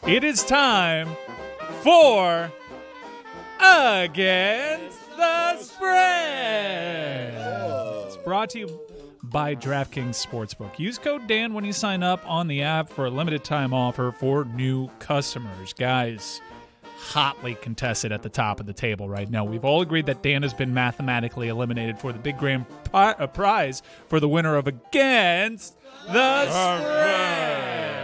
It is time for Against the Spread. It's brought to you by DraftKings Sportsbook. Use code Dan when you sign up on the app for a limited time offer for new customers. Guys, hotly contested at the top of the table right now. We've all agreed that Dan has been mathematically eliminated for the big grand prize for the winner of Against the Spread.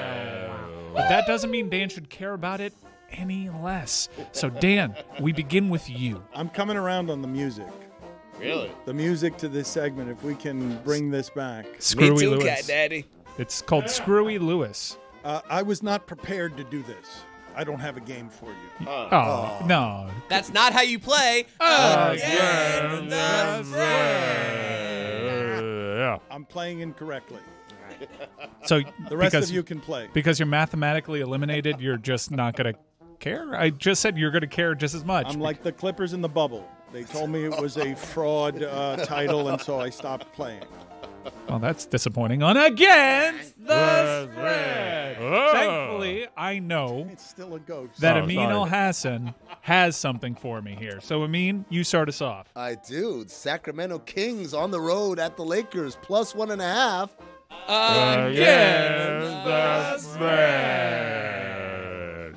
But that doesn't mean Dan should care about it any less. So, Dan, we begin with you. I'm coming around on the music. Really? The music to this segment, if we can bring this back. Screwy Me too, Lewis. Cat Daddy. It's called Screwy Lewis. I was not prepared to do this. I don't have a game for you. No. That's not how you play. Against the Spread. Yeah. I'm playing incorrectly. So The rest of you can play. Because you're mathematically eliminated, you're just not going to care? I just said you're going to care just as much. I'm like the Clippers in the bubble. They told me it was a fraud title, and so I stopped playing. Well, that's disappointing. On Against the Spread. Thankfully, I know It's still a ghost. that Amin El-Hassan has something for me here. So, Amin, you start us off. I do. Sacramento Kings on the road at the Lakers, plus 1.5. Against the Spread.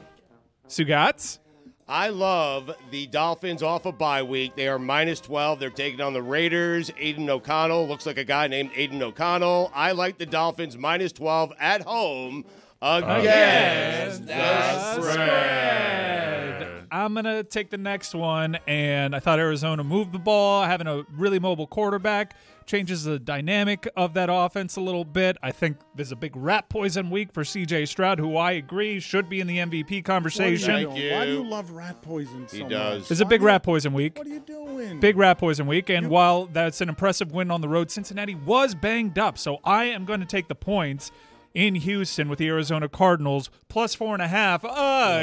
Stugotz? I love the Dolphins off a bye week. They are minus 12. They're taking on the Raiders. Aiden O'Connell looks like a guy named Aiden O'Connell. I like the Dolphins minus 12 at home against the spread. I'm going to take the next one, and I thought Arizona moved the ball. Having a really mobile quarterback changes the dynamic of that offense a little bit. I think there's a big rat poison week for C.J. Stroud, who I agree should be in the MVP conversation. Thank you. Why do you love rat poison so He much? does. There's a big rat poison week. What are you doing? Big rat poison week, and while that's an impressive win on the road, Cincinnati was banged up, so I am going to take the points in Houston with the Arizona Cardinals, plus 4.5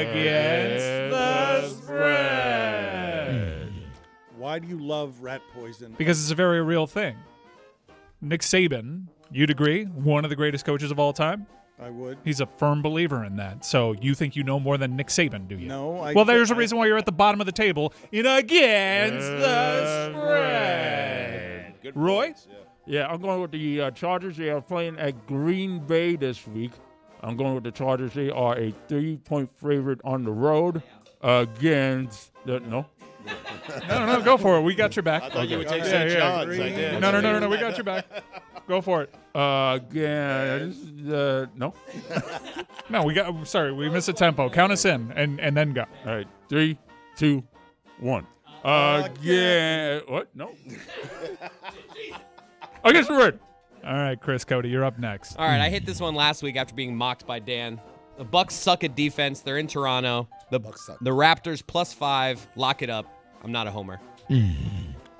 against the spread. Why do you love rat poison? Because it's a very real thing. Nick Saban, you'd agree, one of the greatest coaches of all time? I would. He's a firm believer in that. So you think you know more than Nick Saban, do you? No. Well, there's a reason why you're at the bottom of the table in Against the Spread. Good Roy? points, yeah. Yeah, I'm going with the Chargers. They are playing at Green Bay this week. I'm going with the Chargers. They are a 3-point favorite on the road against the No, No, go for it. We got your back. I thought you would take Yeah, St. yeah. John's. I did. No. We got your back. Go for it. against the No. No, we missed a tempo. Count us in and then go. All right, 3, 2, 1. Again. What? No. Against the red. All right, Chris Cody, you're up next. All right, I hit this one last week after being mocked by Dan. The Bucks suck at defense. They're in Toronto. The Raptors plus 5. Lock it up. I'm not a homer.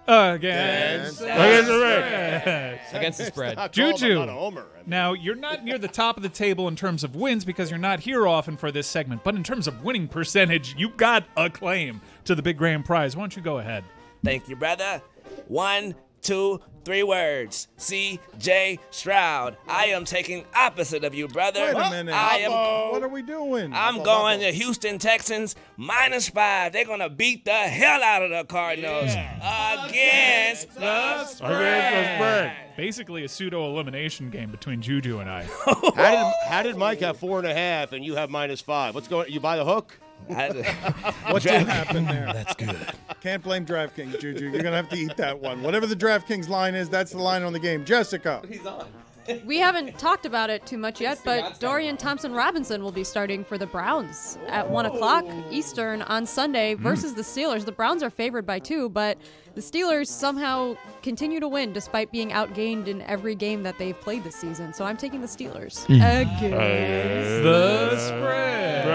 Against the spread. Against the spread. Stop calling Juju. him not a homer. I mean, Now, you're not near the top of the table in terms of wins because you're not here often for this segment, but in terms of winning percentage, you've got a claim to the big grand prize. Why don't you go ahead? Thank you, brother. 1, 2, 3 words. C.J. Stroud. I am taking opposite of you, brother. Wait a minute. What are we doing? I'm going to Houston Texans minus 5. They're going to beat the hell out of the Cardinals against the spread. Basically a pseudo-elimination game between Juju and I. how did Mike have 4.5 and you have minus 5? What's going? You buy the hook? What did happen there? That's good. Can't blame DraftKings, Juju. You're going to have to eat that one. Whatever the DraftKings line is, that's the line on the game. Jessica. He's on. We haven't talked about it too much yet, but Dorian Thompson-Robinson will be starting for the Browns at 1 o'clock Eastern on Sunday versus the Steelers. The Browns are favored by 2, but the Steelers somehow continue to win despite being outgained in every game that they've played this season. So I'm taking the Steelers. Against The spread.